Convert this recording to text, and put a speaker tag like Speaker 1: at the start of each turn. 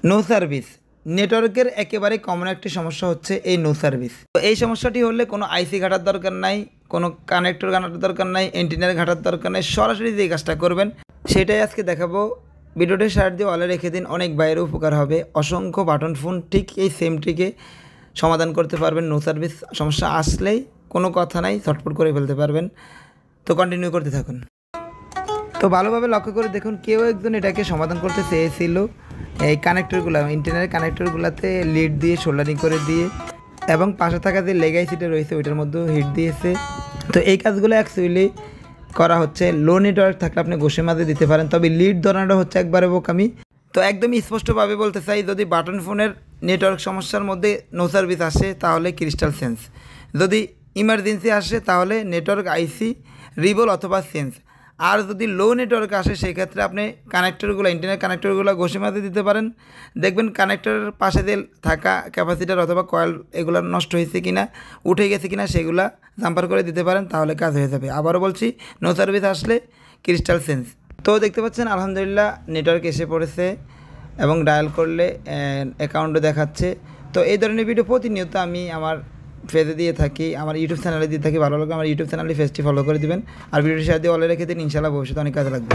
Speaker 1: No service নেটওয়ার্কের একেবারে common একটি সমস্যা হচ্ছে এই নো সার্ভিস। তো এই সমস্যাটি হলে কোনো আইসি ঘাটার দরকার নাই, কোনো কানেক্টর ঘাটার দরকার নাই, এন্টিনার ঘাটার দরকার নাই, সরাসরি যে কাজটা করবেন সেটাই আজকে দেখাবো। ভিডিওটি শেয়ার দিয়ে অলে রেখে দিন, অনেক বাইরে উপকার হবে। অসংখ্য বাটন ফোন ঠিক এই সেমটিকে সমাধান করতে পারবেন। নো সার্ভিস সমস্যা আসলেই কোনো কথা নাই, ছটফট করে ফেলতে পারবেন। তো কন্টিনিউ করতে থাকুন। তো ভালোভাবে লক্ষ্য করে দেখুন, কেউ একজন এটাকে সমাধান করতে চেয়েছিল এই কানেক্টরগুলো, ইন্টারনেটের কানেক্টরগুলোতে লিড দিয়ে সোল্ডারিং করে দিয়ে এবং পাশে থাকা যে লেগাই সিটে রয়েছে ওইটার মধ্যেও হিট দিয়েছে। তো এই কাজগুলো অ্যাকচুয়ালি করা হচ্ছে লো নেটওয়ার্ক থাকলে আপনি ঘষে মাঝে দিতে পারেন, তবে লিড ধরানোটা হচ্ছে একবারে বোকামি। তো একদমই স্পষ্টভাবে বলতে চাই, যদি বাটন ফোনের নেটওয়ার্ক সমস্যার মধ্যে নো সার্ভিস আসে তাহলে ক্রিস্টাল সেন্স, যদি ইমার্জেন্সি আসে তাহলে নেটওয়ার্ক আইসি রিবল অথবা সেন্স, আর যদি লো নেটওয়ার্ক আসে সেক্ষেত্রে আপনি কানেক্টরগুলো, ইন্টারনেট কানেক্টরগুলো ঘষে মাঝে দিতে পারেন। দেখবেন কানেক্টরের পাশে দিয়ে থাকা ক্যাপাসিটার অথবা কয়েল এগুলো নষ্ট হয়েছে কিনা, উঠে গেছে কিনা সেগুলা জাম্পার করে দিতে পারেন, তাহলে কাজ হয়ে যাবে। আবারও বলছি, নো সার্ভিস আসলে ক্রিস্টাল সেন্স। তো দেখতে পাচ্ছেন আলহামদুলিল্লাহ নেটওয়ার্ক এসে পড়েছে এবং ডায়াল করলে অ্যাকাউন্টও দেখাচ্ছে। তো এই ধরনের ভিডিও প্রতিনিয়ত আমি আমার পেজে দিয়ে থাকি, আমার ইউটিউব চ্যানেলে দিয়ে থাকি। ভালো লাগলে আমার ইউটিউব চ্যানেলে পেজটি ফলো করে দিবেন আর ভিডিওটি শেয়ার দিয়ে অলে রেখে দিন। ইনশাআল্লাহ ভবিষ্যতে অনেক কাজে লাগবে।